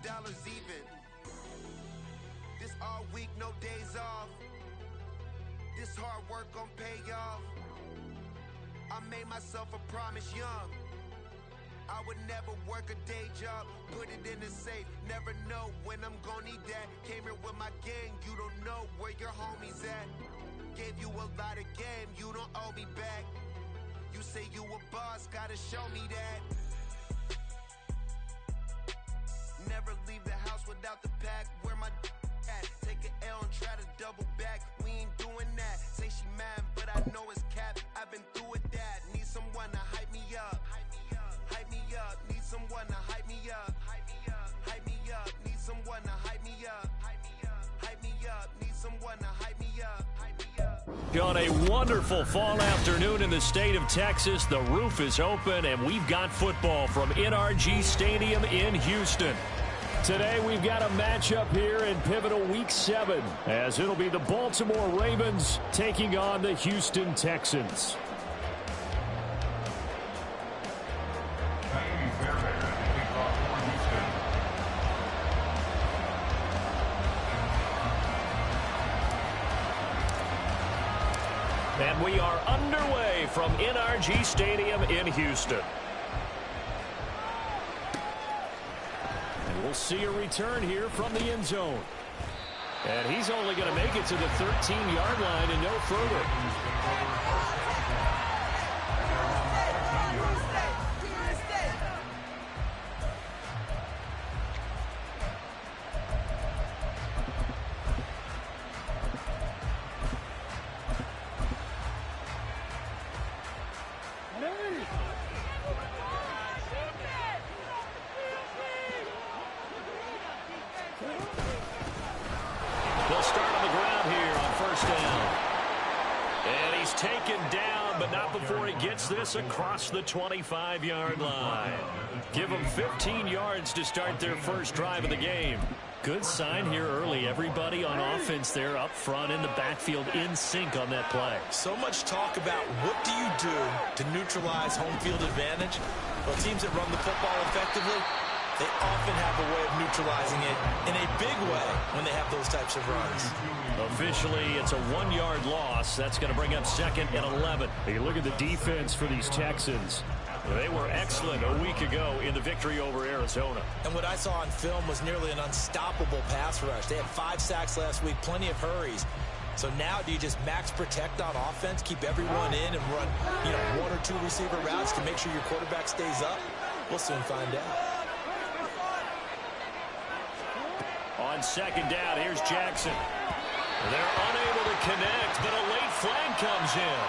even. This all week, no days off. This hard work gon' pay off. I made myself a promise young. I would never work a day job, put it in the safe, never know when I'm gon' need that. Came here with my gang, you don't know where your homies at. Gave you a lot of game, you don't owe me back. You say you a boss, gotta show me that. Never leave the house without the pack, where my at? Take an L and try to double back, we ain't doing that. Say she mad, but I know it's cap, I've been through with that. Need someone to hype me up. Hype me up, need someone to hype me up. Hype me up, need someone to hype me up. Hype me up, need someone to hype me up. On a wonderful fall afternoon in the state of Texas, the roof is open and we've got football from NRG Stadium in Houston. Today we've got a matchup here in pivotal week 7, as it'll be the Baltimore Ravens taking on the Houston Texans. And we are underway from NRG Stadium in Houston. And we'll see a return here from the end zone. And he's only going to make it to the 13-yard line and no further. They'll start on the ground here on first down. And he's taken down, but not before he gets this across the 25-yard line. Give them 15 yards to start their first drive of the game. Good sign here early. Everybody on offense there up front in the backfield in sync on that play. So much talk about what do you do to neutralize home field advantage? Well, teams that run the football effectively, they often have a way of neutralizing it in a big way when they have those types of runs. Officially, it's a 1-yard loss. That's going to bring up 2nd and 11. You look at the defense for these Texans. They were excellent a week ago in the victory over Arizona. And what I saw on film was nearly an unstoppable pass rush. They had 5 sacks last week, plenty of hurries. So now do you just max protect on offense, keep everyone in and run, 1 or 2 receiver routes to make sure your quarterback stays up? We'll soon find out. On second down, here's Jackson. They're unable to connect, but a late flag comes in.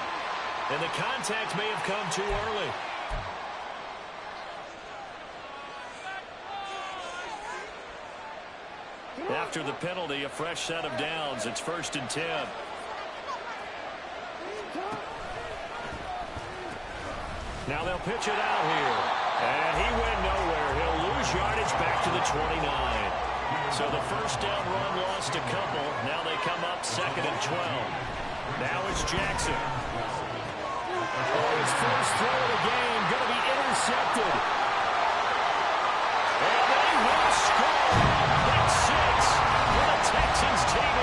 And the contact may have come too early. After the penalty, a fresh set of downs. It's 1st and 10. Now they'll pitch it out here. And he went nowhere. He'll lose yardage back to the 29. So the first down run lost a couple. Now they come up 2nd and 12. Now it's Jackson. Oh, his first throw of the game going to be intercepted. And they will score. That's 6 for the Texans TV.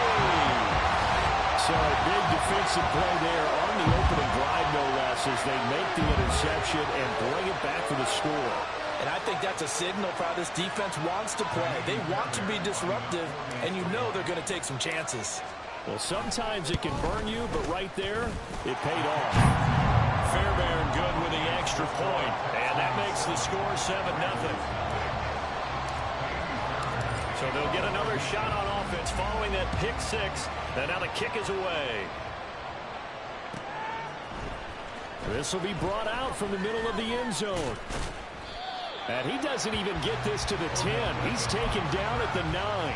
So a big defensive play there on the opening drive, no less, as they make the interception and bring it back for the score. And I think that's a signal for how this defense wants to play. They want to be disruptive, and you know they're going to take some chances. Well, sometimes it can burn you, but right there, it paid off. Fairbairn good with the extra point, and that makes the score 7-0. So they'll get another shot on offense following that pick 6, and now the kick is away. This will be brought out from the middle of the end zone. And he doesn't even get this to the 10. He's taken down at the 9.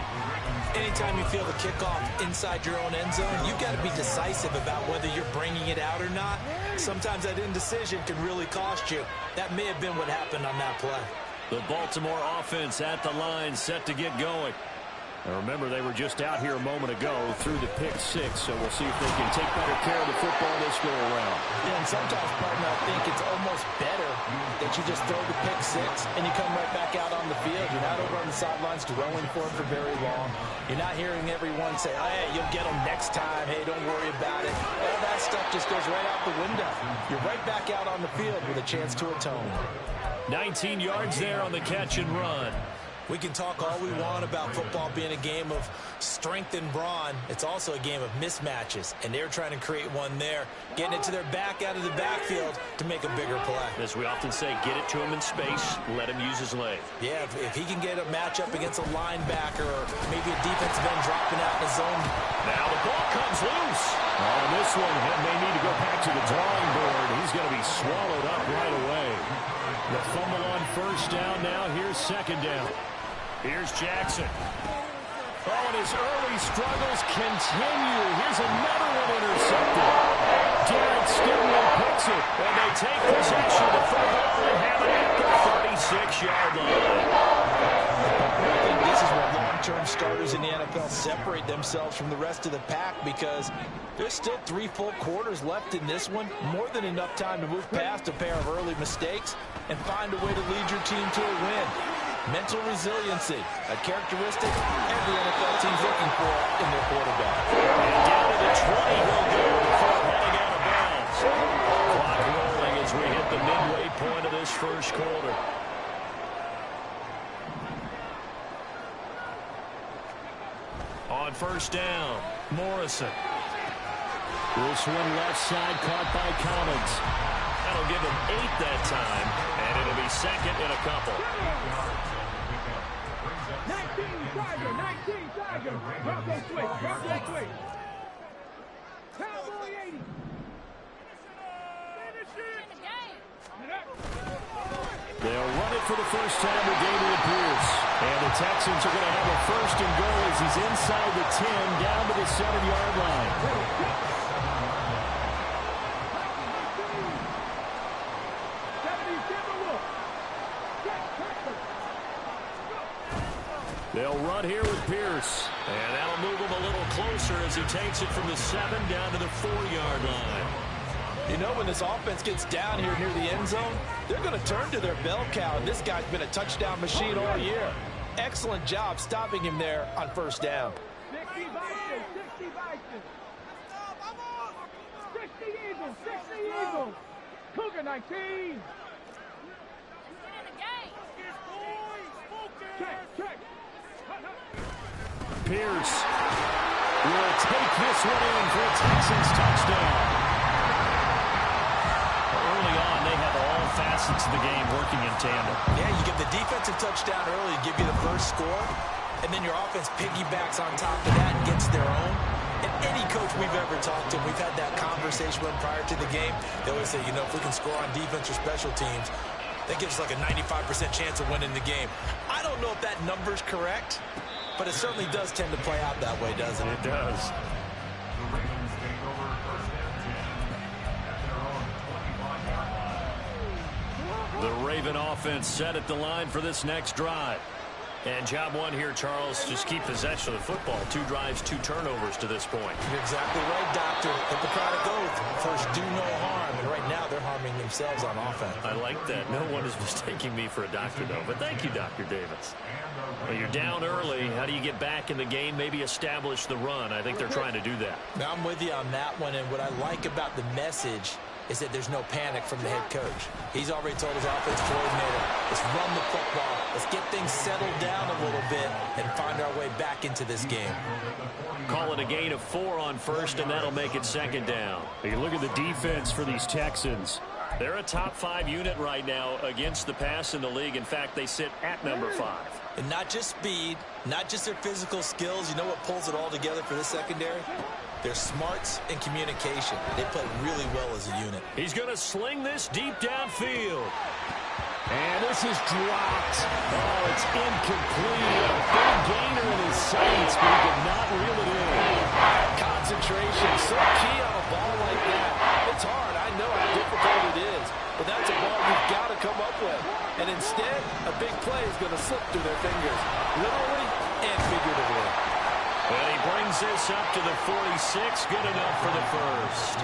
Anytime you feel the kickoff inside your own end zone, you've got to be decisive about whether you're bringing it out or not. Sometimes that indecision can really cost you. That may have been what happened on that play. The Baltimore offense at the line, set to get going. And remember, they were just out here a moment ago through the pick six, so we'll see if they can take better care of the football this go-around. Yeah, and sometimes, partner, I think it's almost better that you just throw the pick six and you come right back out on the field. You're not over on the sidelines dwelling for it for very long. You're not hearing everyone say, hey, you'll get them next time. Hey, don't worry about it. All that stuff just goes right out the window. You're right back out on the field with a chance to atone. 19 yards there on the catch and run. We can talk all we want about football being a game of strength and brawn. It's also a game of mismatches, and they're trying to create one there, getting it to their back out of the backfield to make a bigger play. As we often say, get it to him in space, let him use his leg. Yeah, if he can get a matchup against a linebacker or maybe a defensive end dropping out in the zone. Now the ball comes loose. On this one, he may need to go back to the drawing board. He's going to be swallowed up right away. The fumble on first down now. Here's second down. Here's Jackson. Oh, and his early struggles continue. Here's another one intercepted. Garrett Stingley picks it, and they take possession of the football and have it at the 36-yard line. I think this is where long-term starters in the NFL separate themselves from the rest of the pack, because there's still 3 full quarters left in this one. More than enough time to move past a pair of early mistakes and find a way to lead your team to a win. Mental resiliency, a characteristic every NFL team's looking for in their quarterback. And down to the 20 he'll go before heading out of bounds. Clock rolling as we hit the midway point of this first quarter. On first down, Morrison. This one left side caught by Collins. That'll give him 8 that time, and it'll be second in a couple. 19 Tiger. Drop that switch. Cowboy 80. They'll run it for the first time with David Pierce. And the Texans are going to have a first and goal as he's inside the 10 down to the 7-yard line. They'll run here with Pierce. And that'll move him a little closer as he takes it from the 7 down to the 4-yard line. You know, when this offense gets down here near the end zone, they're going to turn to their bell cow. And this guy's been a touchdown machine all year. Excellent job stopping him there on first down. 60 Eagles. Cougar 19. Check. Pierce will take this one in for a Texans touchdown. Early on, they have all facets of the game working in tandem. Yeah, you get the defensive touchdown early, give you the first score, and then your offense piggybacks on top of that and gets their own. And any coach we've ever talked to, we've had that conversation with prior to the game, they always say, you know, if we can score on defense or special teams, that gives us like a 95% chance of winning the game. I don't know if that number's correct, but it certainly does tend to play out that way, doesn't it? It does. The Raven offense set at the line for this next drive. And job one here, Charles, just keep possession of the football. 2 drives, 2 turnovers to this point. You're exactly right, Doctor. Hippocratic oath. First, do no harm. And right now, they're harming themselves on offense. I like that. No one is mistaking me for a doctor, though. But thank you, Dr. Davis. Well, you're down early. How do you get back in the game, maybe establish the run? I think they're trying to do that. Now, I'm with you on that one. And what I like about the message is that there's no panic from the head coach. He's already told his offense coordinator, let's run the football. Let's get things settled down a little bit and find our way back into this game. Call it a gain of 4 on first, and that'll make it second down. You look at the defense for these Texans. They're a top 5 unit right now against the pass in the league. In fact, they sit at number 5. And not just speed, not just their physical skills. You know what pulls it all together for this secondary? Their smarts and communication. They play really well as a unit. He's going to sling this deep downfield. And this is dropped. Oh, it's incomplete. A big gainer in his sights, but he did not reel it in. Concentration, so key on a ball like that. It's hard. I know how difficult it is. But that's a ball you've got to come up with. And instead, a big play is going to slip through their fingers. Literally and figuratively. And he brings this up to the 46. Good enough for the first.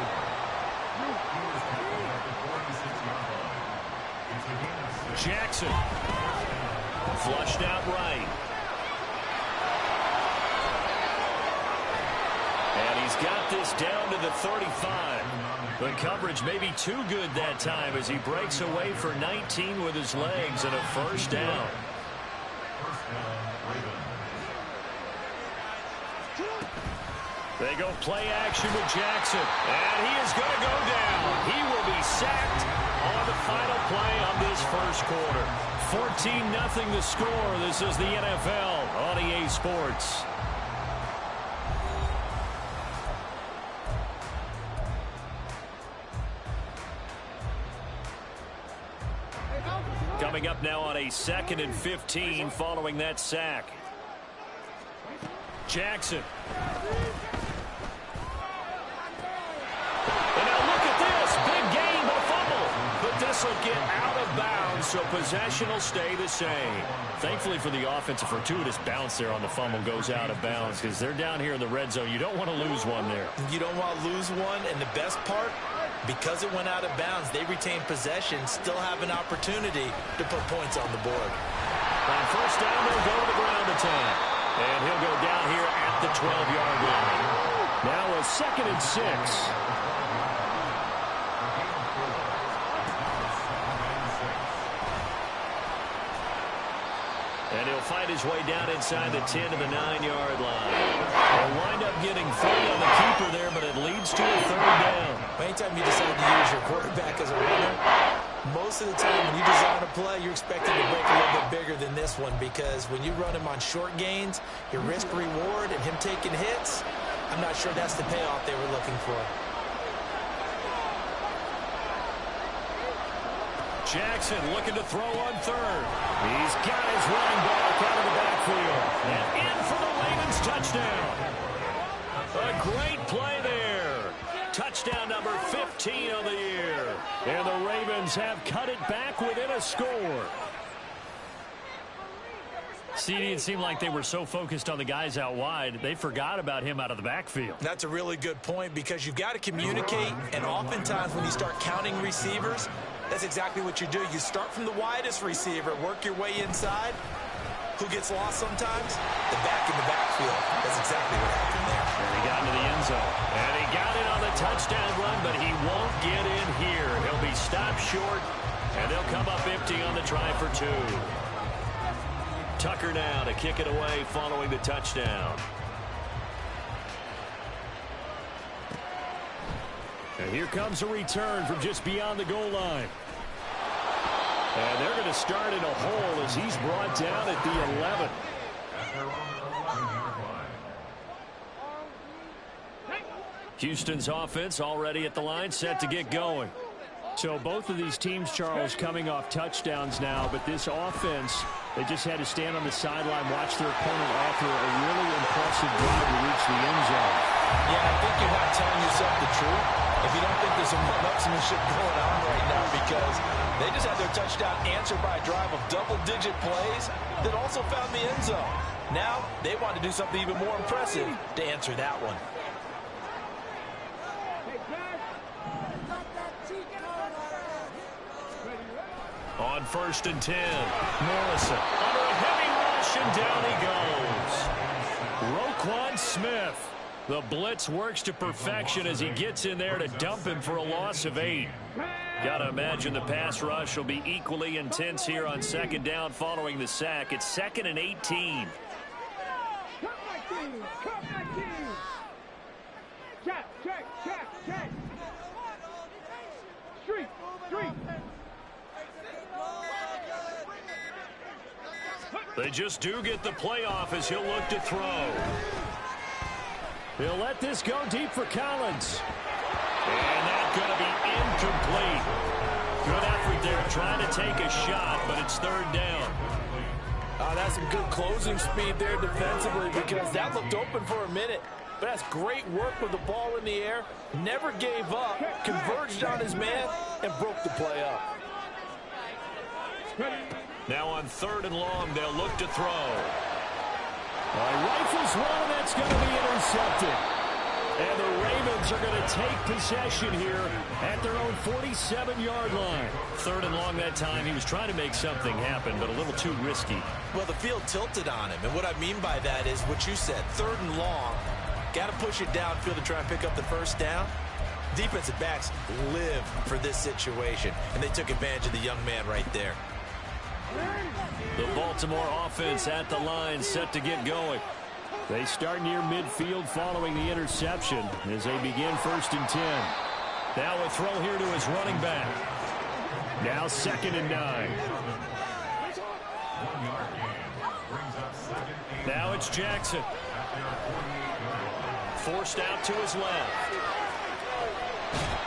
Jackson. Flushed out right. And he's got this down to the 35. The coverage may be too good that time as he breaks away for 19 with his legs and a first down. They go play action with Jackson. And he is going to go down. He will be sacked on the final play of this first quarter. 14-0 the score. This is the NFL on EA Sports. Coming up now on a 2nd and 15 following that sack. Jackson. And now look at this. Big gain, a fumble. But this will get out of bounds, so possession will stay the same. Thankfully for the offense, a fortuitous bounce there on the fumble goes out of bounds because they're down here in the red zone. You don't want to lose one there. You don't want to lose one, and the best part, because it went out of bounds, they retain possession, still have an opportunity to put points on the board. On first down, they'll go to the ground attack. And he'll go down here at the 12-yard line. Now a 2nd and 6. And he'll fight his way down inside the 10 to the 9-yard line. They'll wind up getting 3 on the keeper there, but it leads to a 3rd down. Anytime you decide to use your quarterback as a runner, most of the time when you design a play, you're expecting to break a little bit bigger than this one because when you run him on short gains, your risk-reward and him taking hits, I'm not sure that's the payoff they were looking for. Jackson looking to throw on 3rd. He's got his running back out of the backfield. And in for the Ravens touchdown. A great play there. Touchdown number 15 on the year. And the Ravens have cut it back within a score. CD, it seemed like they were so focused on the guys out wide, they forgot about him out of the backfield. That's a really good point because you've got to communicate, and oftentimes when you start counting receivers, that's exactly what you do. You start from the widest receiver, work your way inside. Who gets lost sometimes? The back in the backfield. That's exactly what happened there. And he got into the end zone. And he got it on the touchdown run, but he won't get in here. He'll be stopped short, and they'll come up empty on the try for 2. Tucker now to kick it away following the touchdown. And here comes a return from just beyond the goal line. And they're going to start in a hole as he's brought down at the 11. Houston's offense already at the line, set to get going. So both of these teams, Charles, coming off touchdowns now, but this offense, they just had to stand on the sideline, watch their opponent offer a really impressive drive to reach the end zone. Yeah, I think you're not telling yourself the truth if you don't think there's some one-upsmanship going on right now because they just had their touchdown answered by a drive of double-digit plays that also found the end zone. Now they want to do something even more impressive to answer that one. On 1st and 10, Morrison under a heavy rush, and down he goes. Roquan Smith. The blitz works to perfection as he gets in there to dump him for a loss of 8. Got to imagine the pass rush will be equally intense here on 2nd down following the sack. It's 2nd and 18. Check. Street. They just do get the playoff as he'll look to throw. He'll let this go deep for Collins. And that's going to be incomplete. Good effort there trying to take a shot, but it's 3rd down. That's some good closing speed there defensively because that looked open for a minute. But that's great work with the ball in the air. Never gave up, converged on his man, and broke the play up. Now on 3rd and long, they'll look to throw. Rifles one, and that's going to be intercepted. And the Ravens are going to take possession here at their own 47-yard line. 3rd and long that time. He was trying to make something happen, but a little too risky. Well, the field tilted on him, and what I mean by that is what you said, 3rd and long. Got to push it downfield to try and pick up the first down. Defensive backs live for this situation, and they took advantage of the young man right there. The Baltimore offense at the line, set to get going. They start near midfield following the interception as they begin 1st and 10. Now a throw here to his running back. Now 2nd and 9. Now it's Jackson. Forced out to his left.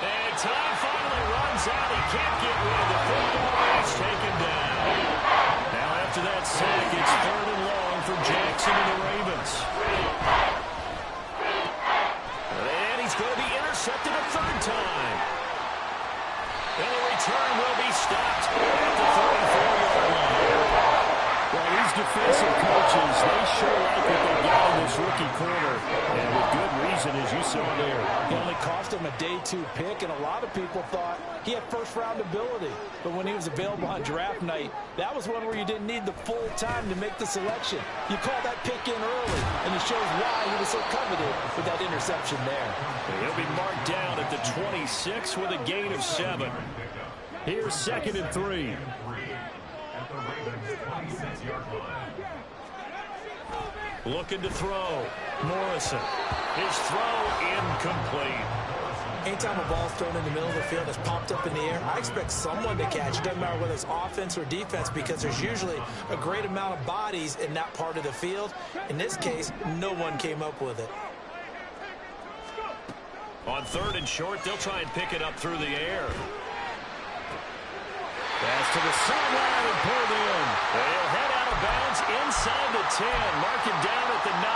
And time finally runs out. He can't get rid of the football. He's taken down. Now after that sack, it's 3rd and long for Jackson and the Ravens. And he's going to be intercepted a 3rd time. And the return will be stopped at the 34-yard line. Well, these defensive coaches, they sure like what they got in this rookie corner. And with good reason, as you saw there. It only cost him a day 2 pick, and a lot of people thought he had first-round ability. But when he was available on draft night, that was one where you didn't need the full time to make the selection. You call that pick in early, and it shows why he was so coveted with that interception there. He'll be marked down at the 26 with a gain of 7. Here's 2nd and 3. Looking to throw. Morrison. His throw incomplete. Anytime a ball's thrown in the middle of the field that's popped up in the air, I expect someone to catch it. Doesn't matter whether it's offense or defense, because there's usually a great amount of bodies in that part of the field. In this case, no one came up with it. On 3rd and short, they'll try and pick it up through the air. Pass to the sideline and pulled in. They'll head out of bounds inside the 10. Mark him down at the 9.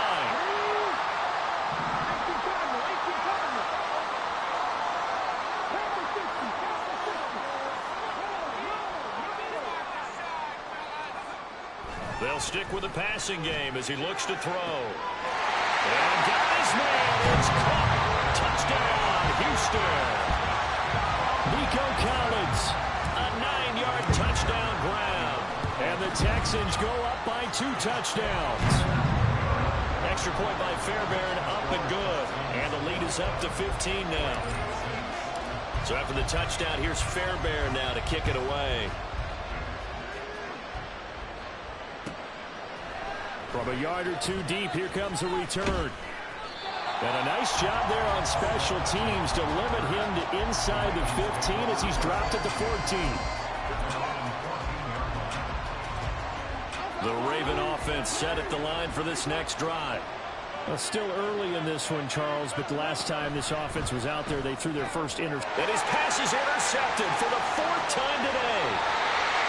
They'll stick with the passing game as he looks to throw. And got his man. It's caught. Touchdown, Houston. Nico Collins, a 9-yard touchdown grab. And the Texans go up by 2 touchdowns. Extra point by Fairbairn, up and good. And the lead is up to 15 now. So after the touchdown, here's Fairbairn now to kick it away. From a yard or 2 deep, here comes a return. And a nice job there on special teams to limit him to inside the 15 as he's dropped at the 14. The Raven offense set at the line for this next drive. Well, still early in this one, Charles, but the last time this offense was out there, they threw their first interception. And his pass is intercepted for the 4th time today.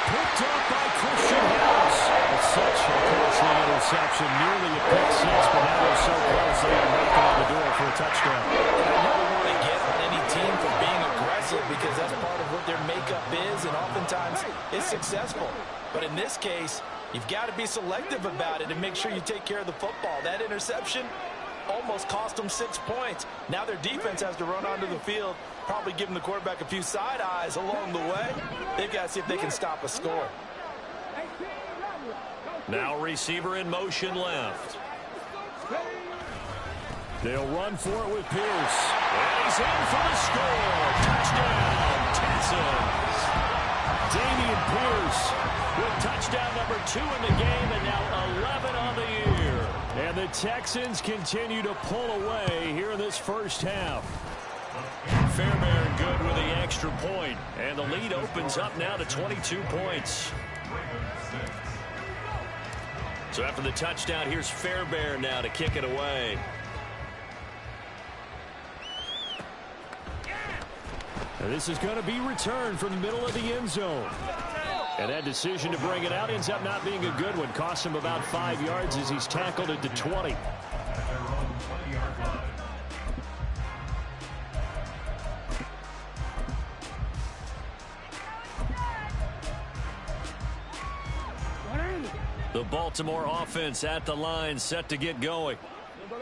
Picked up by Christian Harris. It's such a costly interception, nearly a pick 6, but now they're so close they are knocking on the door for a touchdown. I never want to get on any team for being aggressive, because that's part of what their makeup is, and oftentimes it's successful. But in this case, you've got to be selective about it and make sure you take care of the football. That interception almost cost them 6 points. Now their defense has to run onto the field, probably giving the quarterback a few side eyes along the way. They've got to see if they can stop a score. Now receiver in motion left. They'll run for it with Pierce. And he's in for the score. Touchdown, Texans. Dameon Pierce with touchdown number 2 in the game, and now 11 on the year. And the Texans continue to pull away here in this first half. Fairbairn good with the extra point, and the lead opens up now to 22 points. So after the touchdown, here's Fairbairn now to kick it away. And this is going to be returned from the middle of the end zone. And that decision to bring it out ends up not being a good one. Costs him about 5 yards as he's tackled at the 20. The Baltimore offense at the line, set to get going.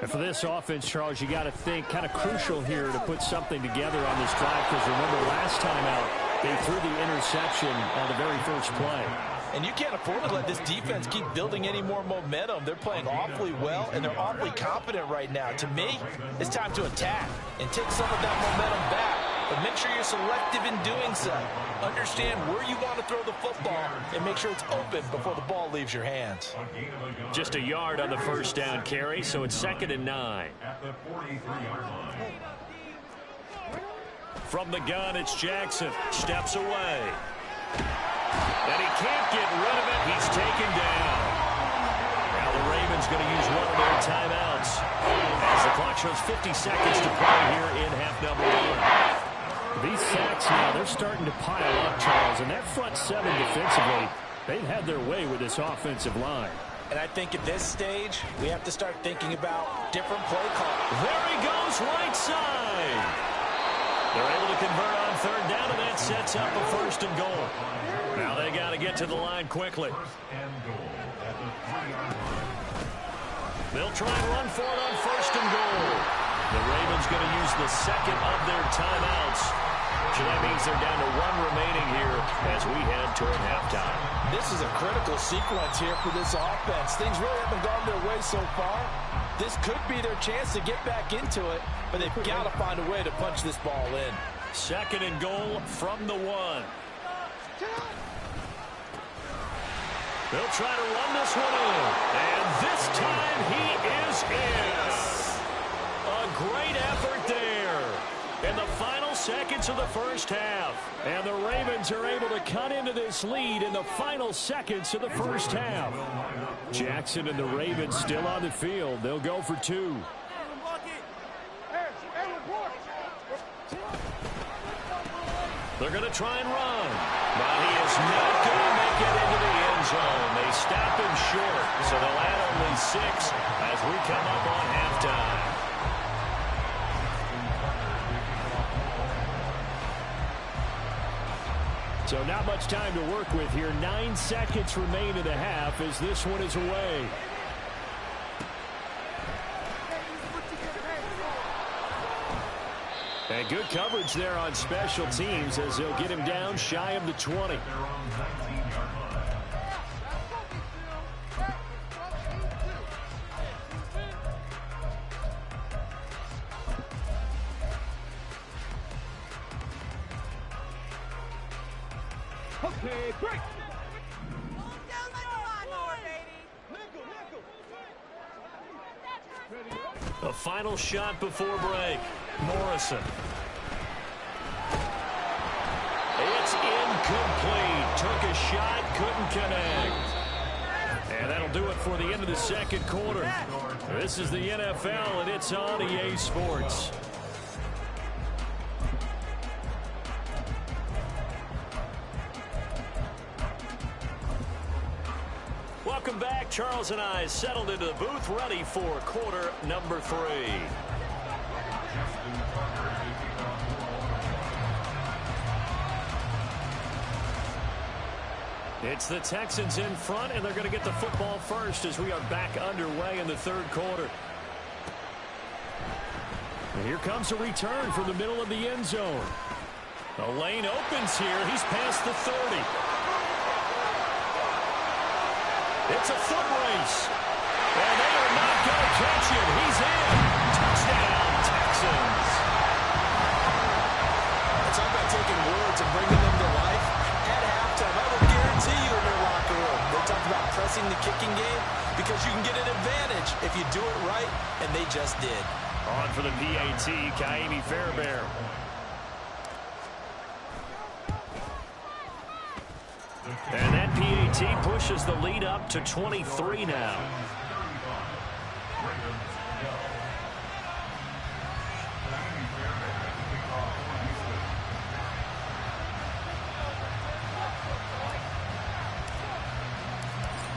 And for this offense, Charles, you got to think kind of crucial here to put something together on this drive, because remember last time out, they threw the interception on the very first play. And you can't afford to let this defense keep building any more momentum. They're playing awfully well, and they're awfully confident right now. To me, it's time to attack and take some of that momentum back. But make sure you're selective in doing so. Understand where you want to throw the football and make sure it's open before the ball leaves your hands. Just a yard on the first down carry, so it's 2nd and 9. From the gun, it's Jackson. Steps away. And he can't get rid of it. He's taken down. Now the Ravens going to use one of their timeouts as the clock shows 50 seconds to play here in half number 1. These sacks now, they're starting to pile up, Charles, and that front seven defensively, they've had their way with this offensive line. And I think at this stage, we have to start thinking about different play calls. There he goes, right side. They're able to convert on 3rd down, and that sets up a 1st and goal. Now they got to get to the line quickly. They'll try and run for it on 1st and goal. The Ravens going to use the 2nd of their timeouts. So that means they're down to 1 remaining here as we head toward halftime. This is a critical sequence here for this offense. Things really haven't gone their way so far. This could be their chance to get back into it, but they've got to find a way to punch this ball in. 2nd and goal from the 1. They'll try to run this one in. And this time he is in. A great effort there in the final seconds of the first half. And the Ravens are able to cut into this lead in the final seconds of the first half. Jackson and the Ravens still on the field. They'll go for 2. They're going to try and run. But he is not going to make it into the end zone. They stop him short, so they'll add only 6 as we come up on halftime. So not much time to work with here. 9 seconds remain in the half as this one is away. And good coverage there on special teams as they'll get him down shy of the 20. Okay, break. A final shot before break. Morrison. It's incomplete. Took a shot, couldn't connect. And that'll do it for the end of the second quarter. This is the NFL, and it's on EA Sports. Welcome back. Charles and I settled into the booth, ready for quarter number 3. It's the Texans in front, and they're going to get the football first as we are back underway in the third quarter. And here comes a return from the middle of the end zone. The lane opens here. He's past the 30. It's a foot race. And they are not going to catch him. He's in. Touchdown, Texans. Talk about taking words and bringing them to life. At halftime, I will guarantee you in their locker room, they talked about pressing the kicking game because you can get an advantage if you do it right, and they just did. On for the PAT, Kaimi Fairbairn. And that PAT pushes the lead up to 23 now.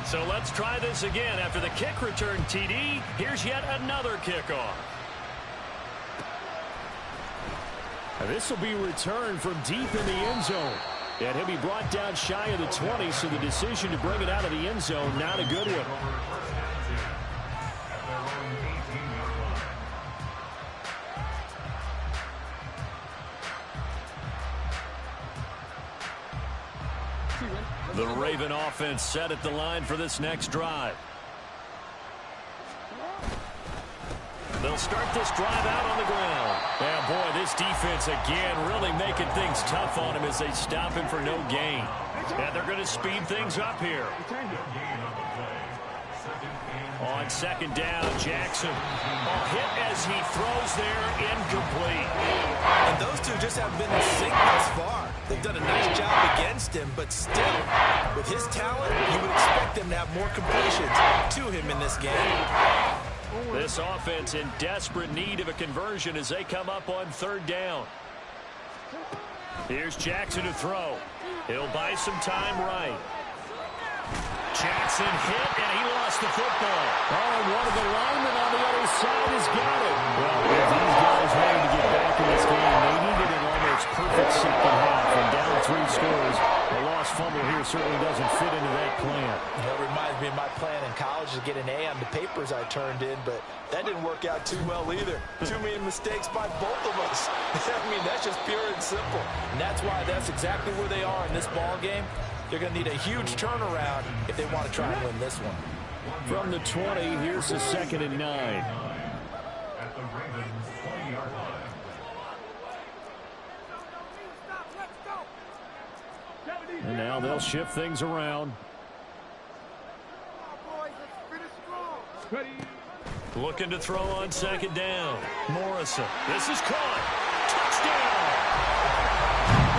So let's try this again. After the kick return TD, here's yet another kickoff. This will be returned from deep in the end zone. And he'll be brought down shy of the 20, so the decision to bring it out of the end zone, not a good one. The Raven offense set at the line for this next drive. They'll start this drive out on the ground. And boy, this defense again really making things tough on him as they stop him for no gain. And they're going to speed things up here. On second down, Jackson. Hit as he throws there, incomplete. And those two just haven't been in sync thus far. They've done a nice job against him, but still, with his talent, you would expect them to have more completions to him in this game. This offense in desperate need of a conversion as they come up on third down. Here's Jackson to throw. He'll buy some time right. Jackson hit, and he lost the football. Oh, and one of the linemen on the other side has got it. Well, if these guys wanted to get back in this game, they needed an almost perfect second half. And down 3 scores, a lost fumble here certainly doesn't fit into that plan. That reminds me of my plan in college to get an A on the papers I turned in, but that didn't work out too well either. Too many mistakes by both of us. I mean, that's just pure and simple. And that's why that's exactly where they are in this ball game. They're going to need a huge turnaround if they want to try and win this one. From the 20, here's the 2nd and 9. And now they'll shift things around. Looking to throw on second down. Morrison. This is caught. Touchdown!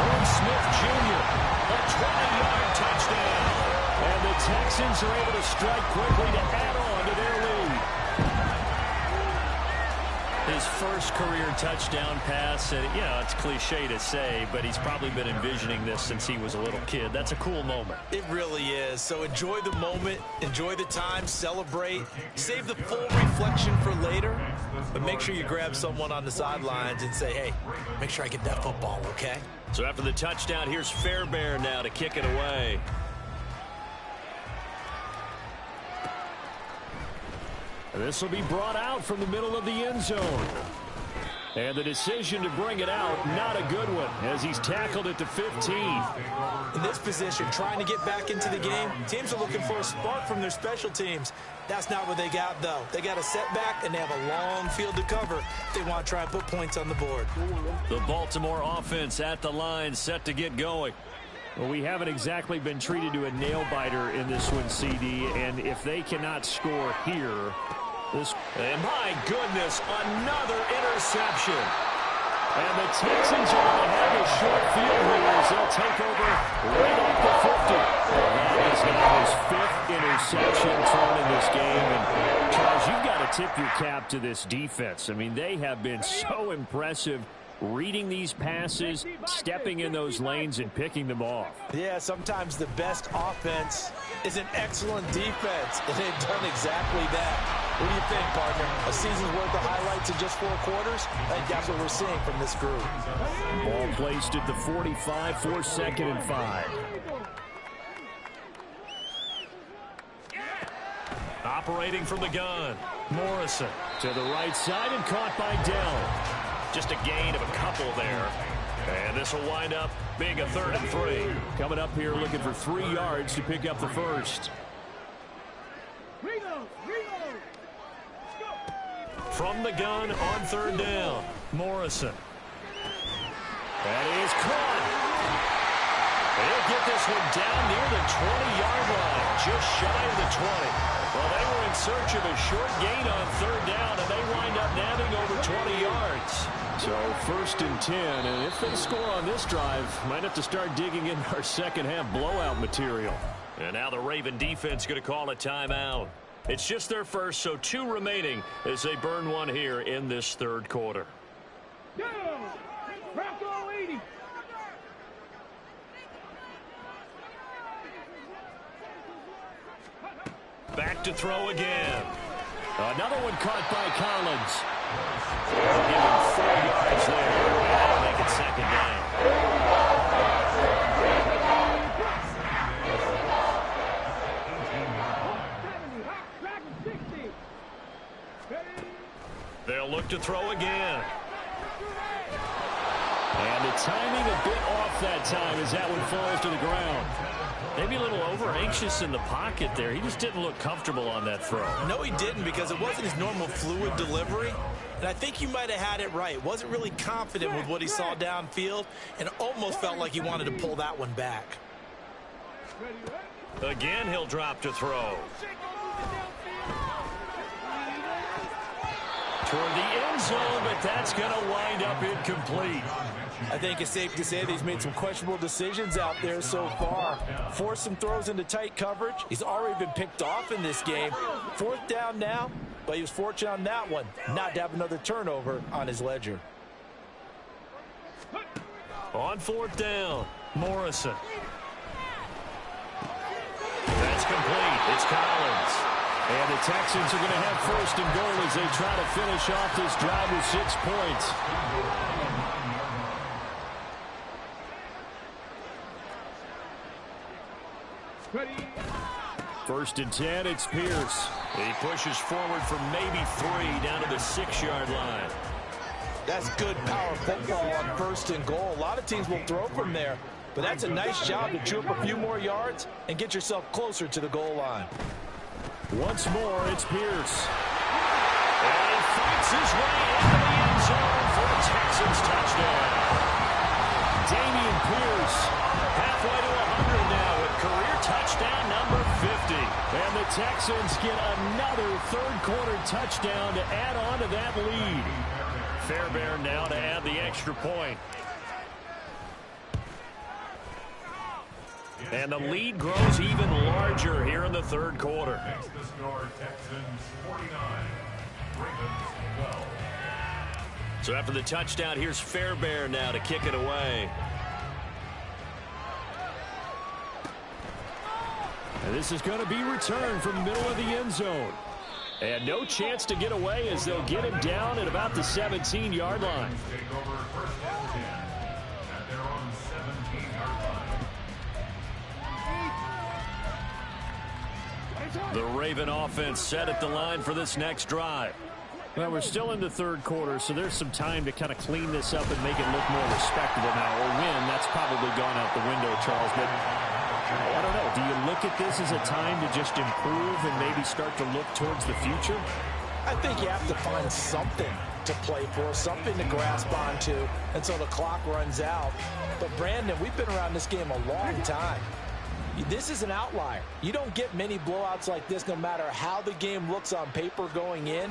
Owen Smith Jr. A 20-yard touchdown. And the Texans are able to strike quickly to add on to their lead. His first career touchdown pass, and you know, it's cliche to say, but he's probably been envisioning this since he was a little kid. That's a cool moment. It really is. So enjoy the moment, enjoy the time, celebrate, save the full reflection for later, but make sure you grab someone on the sidelines and say, hey, make sure I get that football, okay? So after the touchdown, here's Fairbairn now to kick it away. This will be brought out from the middle of the end zone. And the decision to bring it out, not a good one, as he's tackled at the 15. In this position, trying to get back into the game, teams are looking for a spark from their special teams. That's not what they got, though. They got a setback, and they have a long field to cover if they want to try and put points on the board. The Baltimore offense at the line, set to get going. Well, we haven't exactly been treated to a nail-biter in this one, CD, and if they cannot score here... And my goodness, another interception. And the Texans are going to have a short field here as they'll take over right off the 50. Well, that is now his 5th interception thrown in this game. And Charles, you've got to tip your cap to this defense. I mean, they have been so impressive reading these passes, stepping in those lanes, and picking them off. Yeah, sometimes the best offense is an excellent defense, and they've done exactly that. What do you think, partner? A season's worth of highlights in just 4 quarters? I think that's what we're seeing from this group. Ball placed at the 45 for 2nd and 5. Operating from the gun. Morrison to the right side and caught by Dell. Just a gain of a couple there. And this will wind up being a 3rd and 3. Coming up here looking for 3 yards to pick up the first. From the gun on 3rd down. Morrison. That is caught. They'll get this one down near the 20-yard line, just shy of the 20. Well, they were in search of a short gain on 3rd down, and they wind up nabbing over 20 yards. So 1st and 10, and if they score on this drive, might have to start digging in our second half blowout material. And now the Raven defense going to call a timeout. It's just their first, so 2 remaining as they burn one here in this 3rd quarter. Back to throw again. Another one caught by Collins. They'll give him 4 yards there. And that'll make it 2nd down. to throw again. And the timing a bit off that time as that one falls to the ground. Maybe a little over-anxious in the pocket there. He just didn't look comfortable on that throw. No, he didn't, because it wasn't his normal fluid delivery. And I think you might have had it right. Wasn't really confident with what he saw downfield and almost felt like he wanted to pull that one back. Again, he'll drop to throw. Toward the end zone, but that's going to wind up incomplete. I think it's safe to say that he's made some questionable decisions out there so far. Forced some throws into tight coverage. He's already been picked off in this game. 4th down now, but he was fortunate on that one not to have another turnover on his ledger. On 4th down, Morrison. That's complete. It's Collins. And the Texans are going to have 1st and goal as they try to finish off this drive with 6 points. 1st and 10, it's Pierce. He pushes forward for maybe 3 down to the 6-yard line. That's good power football on 1st and goal. A lot of teams will throw from there, but that's a nice job to chew up a few more yards and get yourself closer to the goal line. Once more, it's Pierce. And he fights his way into the end zone for a Texans touchdown. Dameon Pierce, halfway to 100 now with career touchdown number 50. And the Texans get another 3rd-quarter touchdown to add on to that lead. Fairbairn now to add the extra point. And the lead grows even larger here in the 3rd quarter. So after the touchdown, here's Fairbairn now to kick it away. And this is going to be returned from the middle of the end zone. And no chance to get away as they'll get him down at about the 17-yard line. The Raven offense set at the line for this next drive. Well, we're still in the 3rd quarter, so there's some time to kind of clean this up and make it look more respectable now. Or win, that's probably gone out the window, Charles. But I don't know. Do you look at this as a time to just improve and maybe start to look towards the future? I think you have to find something to play for, something to grasp onto until the clock runs out. But, Brandon, we've been around this game a long time. This is an outlier. You don't get many blowouts like this no matter how the game looks on paper going in.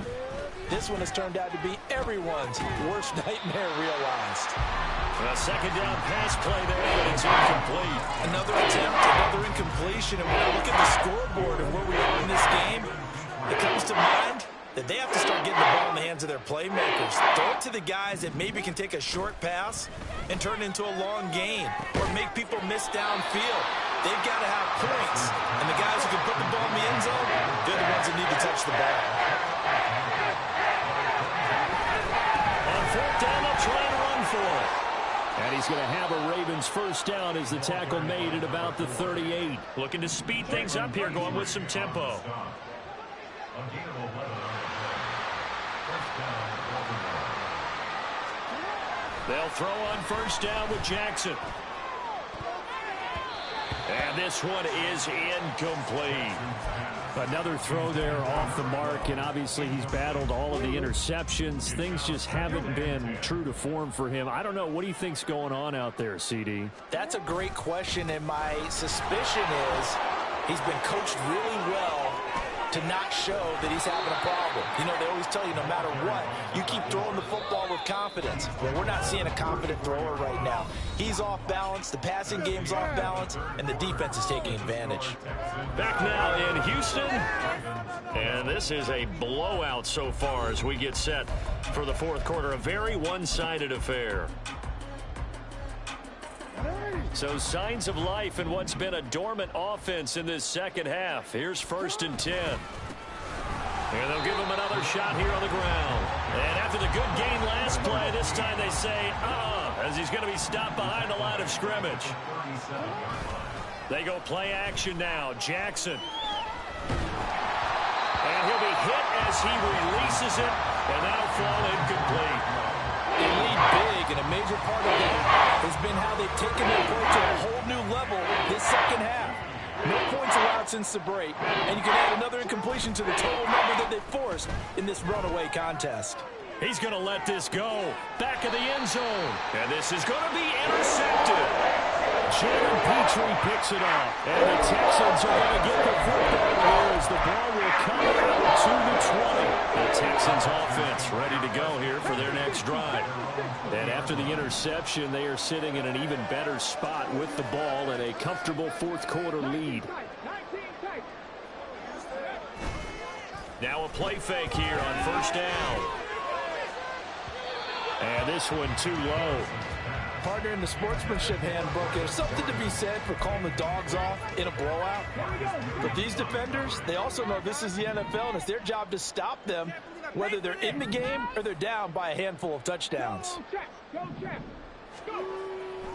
This one has turned out to be everyone's worst nightmare realized. A 2nd down pass play there, but it's incomplete. Another attempt, another incompletion. And when I look at the scoreboard and where we are in this game, it comes to mind that they have to start getting the ball in the hands of their playmakers. Throw it to the guys that maybe can take a short pass and turn it into a long gain or make people miss downfield. They've got to have points. And the guys who can put the ball in the end zone, they're the ones that need to touch the ball. On 4th down, they'll try and run for it. And he's going to have a Ravens 1st down as the tackle made at about the 38. Looking to speed things up here, going with some tempo. They'll throw on 1st down with Jackson. And this one is incomplete. Another throw there off the mark, and obviously he's battled all of the interceptions. Things just haven't been true to form for him. I don't know. What do you think's going on out there, CD? That's a great question, and my suspicion is he's been coached really well to not show that he's having a problem. You know, they always tell you no matter what, you keep throwing the football with confidence. Well, we're not seeing a confident thrower right now. He's off balance, the passing game's off balance, and the defense is taking advantage. Back now in Houston, and this is a blowout so far as we get set for the 4th quarter. A very one-sided affair. So signs of life in what's been a dormant offense in this 2nd half. Here's 1st and 10. And they'll give him another shot here on the ground. And after the good game last play, this time they say, as he's going to be stopped behind the line of scrimmage. They go play action now. Jackson. And he'll be hit as he releases it. And that'll fall incomplete. They lead big, and a major part of that has been how they've taken their play to a whole new level this second half. No points allowed since the break, and you can add another incompletion to the total number that they forced in this runaway contest. He's going to let this go. Back of the end zone. And this is going to be intercepted. Jalen Petrie picks it off. And the Texans are going to get the football here as the ball will come out to the 20. The Texans offense ready to go here for their next drive. And after the interception, they are sitting in an even better spot with the ball and a comfortable fourth quarter lead. Now a play fake here on first down. And this one too low. Partner, in the sportsmanship handbook, there's something to be said for calling the dogs off in a blowout. But these defenders, they also know this is the NFL, and it's their job to stop them, whether they're in the game or they're down by a handful of touchdowns.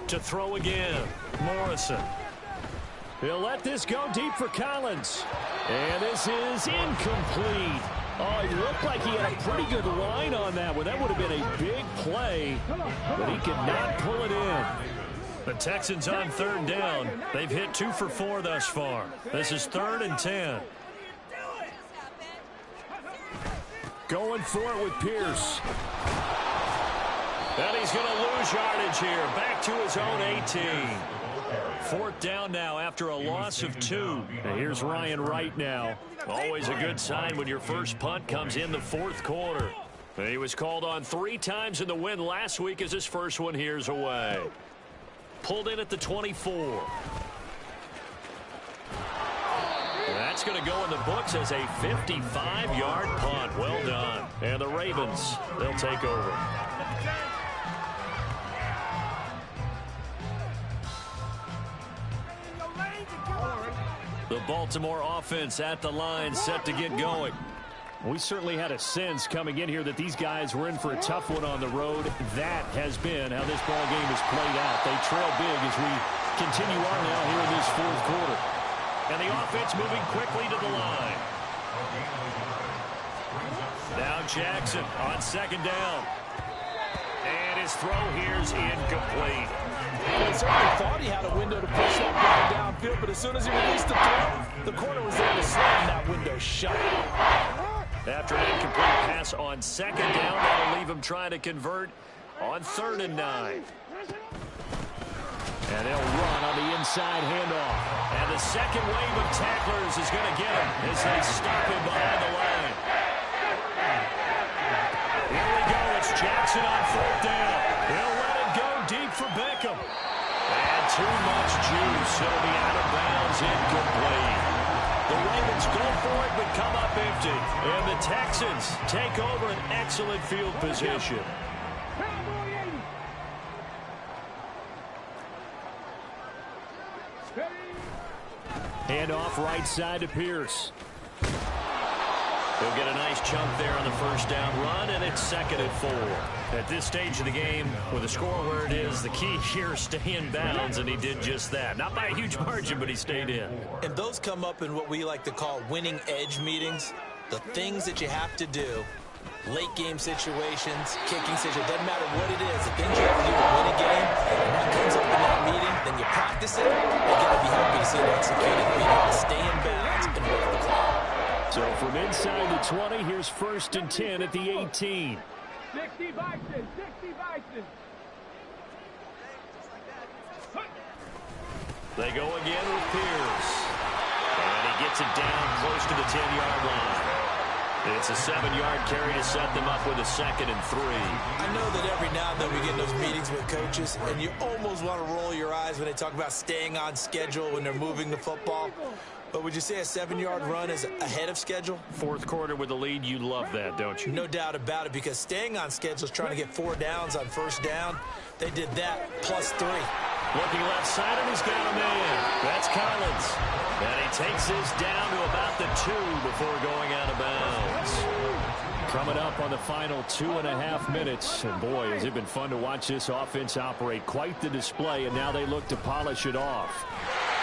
To throw again, Morrison. He'll let this go deep for Collins. And this is incomplete. Oh, he looked like he had a pretty good line on that one. That would have been a big play, but he could not pull it in. The Texans on third down. They've hit 2 for 4 thus far. This is 3rd and 10. Going for it with Pierce. And he's going to lose yardage here. Back to his own 18. 4th down now after a loss of 2. And here's Ryan Wright now. Always a good sign when your first punt comes in the 4th quarter. He was called on 3 times in the win last week as his first one here's away. Pulled in at the 24. That's going to go in the books as a 55-yard punt. Well done. And the Ravens, they'll take over. The Baltimore offense at the line, set to get going. We certainly had a sense coming in here that these guys were in for a tough one on the road. That has been how this ball game has played out. They trail big as we continue on now here in this 4th quarter. And the offense moving quickly to the line. Now Jackson on 2nd down. And his throw here's incomplete. He certainly thought he had a window to push that ball downfield, but as soon as he released the throw, the corner was there to slam that window shut. After an incomplete pass on 2nd down, that'll leave him trying to convert on 3rd and 9. And they'll run on the inside handoff. And the second wave of tacklers is going to get him as they stop him behind the line. Here we go. It's Jackson on 4th down. He'll let it go deep for Beckham. And too much juice. He'll be out of bounds, incomplete. The Ravens go for it but come up empty. And the Texans take over an excellent field position. Handoff right side to Pierce. He'll get a nice chunk there on the first down run, and it's 2nd and 4. At this stage of the game, with the score where it is, the key here is stay in bounds, and he did just that. Not by a huge margin, but he stayed in. And those come up in what we like to call winning edge meetings. The things that you have to do, late game situations, kicking situations, doesn't matter what it is, the things you have to do to win a game, and that comes up in that meeting, then you practice it, you got to be happy to see it executed, being able to stay in bounds and work the clock. So from inside the 20, here's 1st and 10 at the 18. 60 Bison, 60 Bison. They go again with Pierce. And he gets it down close to the 10-yard line. It's a 7-yard carry to set them up with a 2nd and 3. I know that every now and then we get in those meetings with coaches, and you almost want to roll your eyes when they talk about staying on schedule when they're moving the football. But would you say a 7-yard run is ahead of schedule? 4th quarter with the lead, you love that, don't you? No doubt about it, because staying on schedule is trying to get 4 downs on first down. They did that plus 3. Looking left side, and he's got a man. That's Collins. And he takes this down to about the 2 before going out of bounds. Coming up on the final 2.5 minutes. And boy, has it been fun to watch this offense operate. Quite the display, and now they look to polish it off.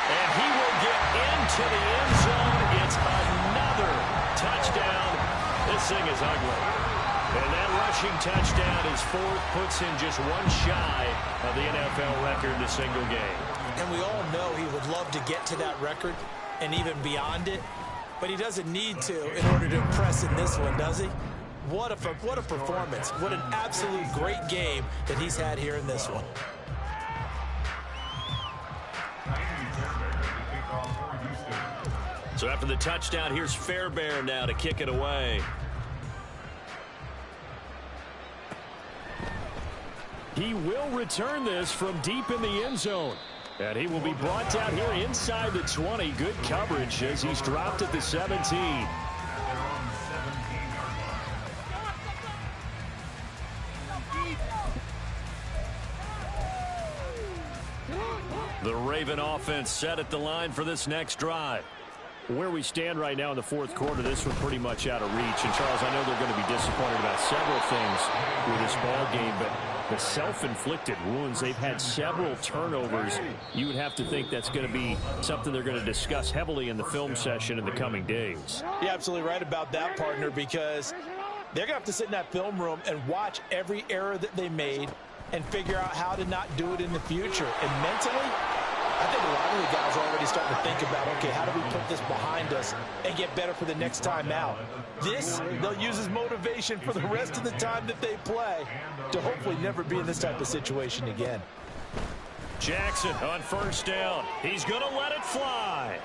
And he will get into the end zone. It's another touchdown. This thing is ugly. And that rushing touchdown is fourth, puts him just one shy of the NFL record in a single game. And we all know he would love to get to that record and even beyond it, but he doesn't need to in order to impress in this one, does he? What a performance. What an absolute great game that he's had here in this one. So after the touchdown, here's Fairbairn now to kick it away. He will return this from deep in the end zone. And he will be brought down here inside the 20. Good coverage as he's dropped at the 17. The Raven offense set at the line for this next drive. Where we stand right now in the fourth quarter, this was pretty much out of reach. And, Charles, I know they're going to be disappointed about several things with this ball game, but the self-inflicted wounds, they've had several turnovers. You would have to think that's going to be something they're going to discuss heavily in the film session in the coming days. You're absolutely right about that, partner, because they're going to have to sit in that film room and watch every error that they made and figure out how to not do it in the future. And mentally, I think a lot of the guys are already starting to think about, okay, how do we put this behind us and get better for the next time out? This, they'll use as motivation for the rest of the time that they play to hopefully never be in this type of situation again. Jackson on first down. He's going to let it fly.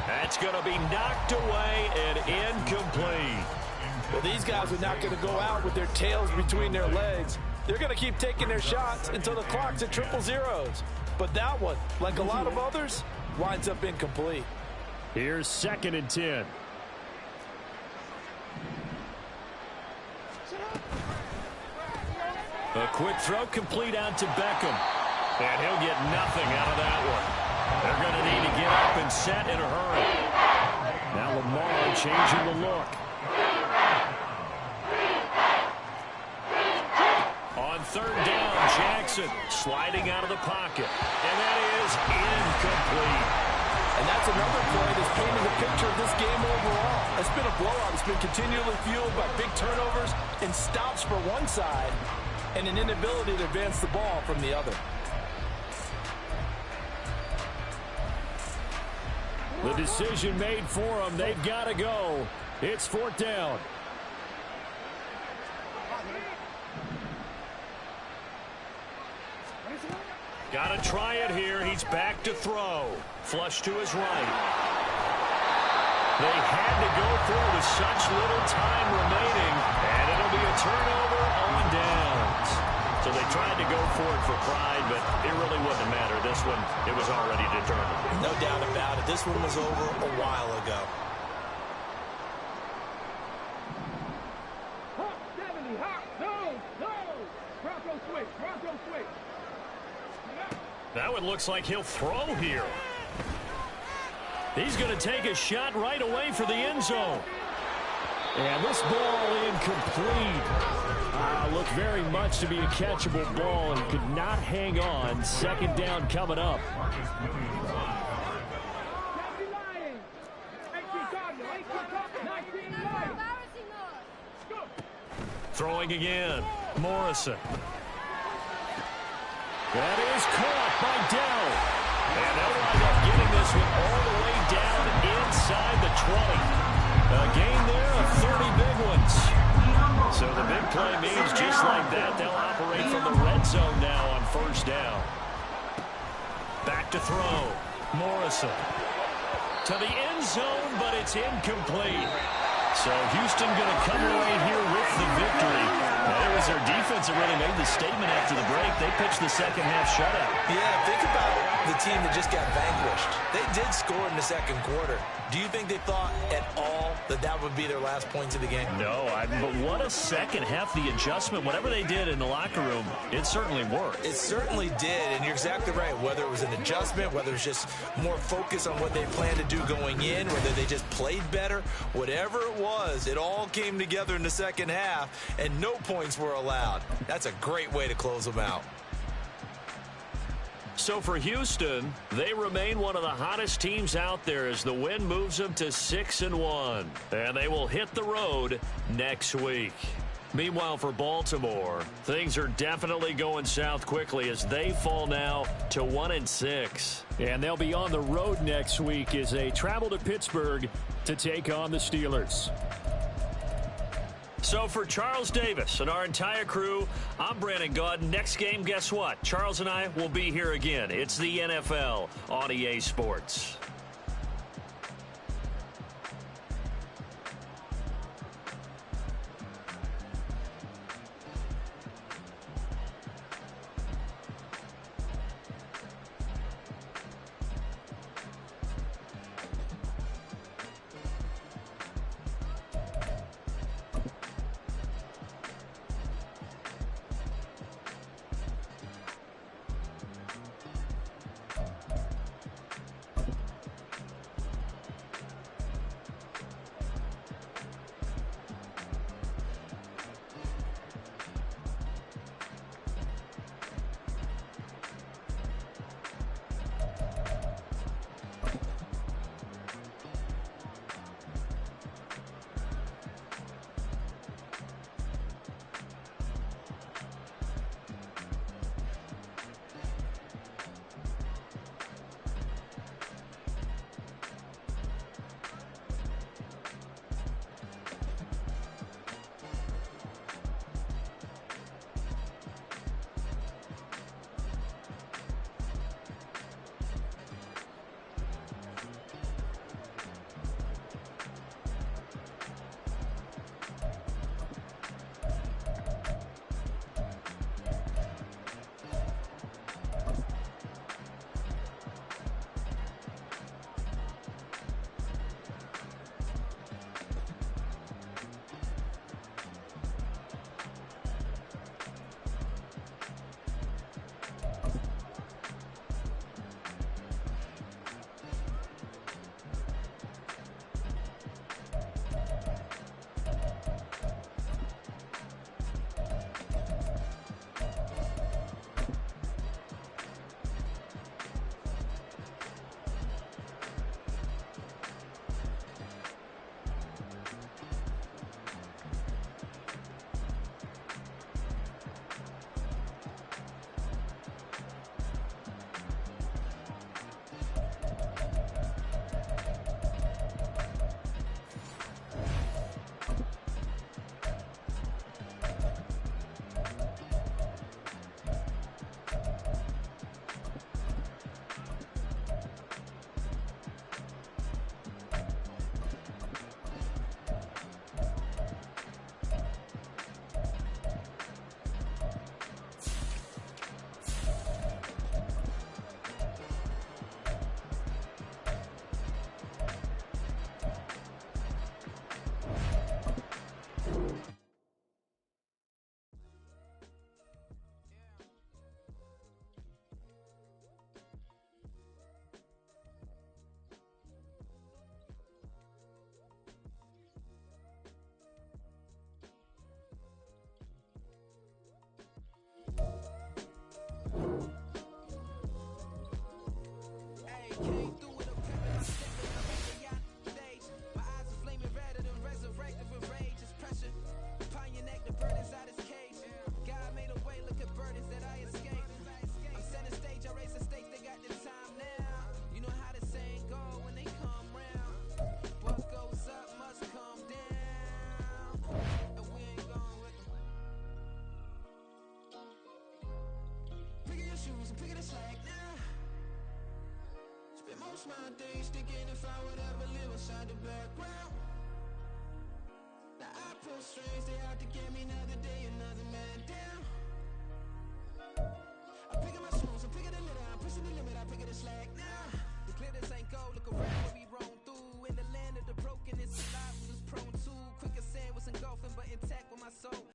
That's going to be knocked away and incomplete. Well, these guys are not going to go out with their tails between their legs. They're going to keep taking their shots until the clock's at triple zeros. But that one, like a lot of others, winds up incomplete. Here's 2nd and 10. A quick throw complete out to Beckham. And he'll get nothing out of that one. They're going to need to get up and set in a hurry. Now Lamar changing the look. On third down, Jackson sliding out of the pocket. And that is incomplete. And that's another play that's painted the picture of this game overall. It's been a blowout. It's been continually fueled by big turnovers and stops for one side and an inability to advance the ball from the other. The decision made for them. They've got to go. It's 4th down. Got to try it here. He's back to throw. Flush to his right. They had to go for it with such little time remaining, and it'll be a turnover on downs. So they tried to go for it for pride, but it really wouldn't matter. This one, it was already determined. No doubt about it. This one was over a while ago. Hawk 70, hawk, no. Bronco switch. That one looks like he'll throw here. He's going to take a shot right away for the end zone. And this ball incomplete. Looked very much to be a catchable ball and could not hang on. 2nd down coming up. Throwing again. Morrison. That is caught by Dell. And they'll wind up getting this one all the way down inside the 20. A gain there of 30 big ones. So the big play means just like that, they'll operate from the red zone now on first down. Back to throw. Morrison. To the end zone, but it's incomplete. So Houston going to come away here with the victory. It was their defense that really made the statement after the break. They pitched the second half shutout. Yeah, think about the team that just got vanquished. They did score in the second quarter. Do you think they thought at all that that would be their last points of the game? No, but what a second half. The adjustment, whatever they did in the locker room, it certainly worked. It certainly did, and you're exactly right. Whether it was an adjustment, whether it was just more focus on what they planned to do going in, whether they just played better, whatever it was, it all came together in the second half, and no points were allowed. That's a great way to close them out. So for Houston, they remain one of the hottest teams out there as the win moves them to 6-1. And they will hit the road next week. Meanwhile, for Baltimore, things are definitely going south quickly as they fall now to 1-6. And they'll be on the road next week as they travel to Pittsburgh to take on the Steelers. So for Charles Davis and our entire crew, I'm Brandon Gaudin. Next game, guess what? Charles and I will be here again. It's the NFL on EA Sports. Most my days thinking if I would ever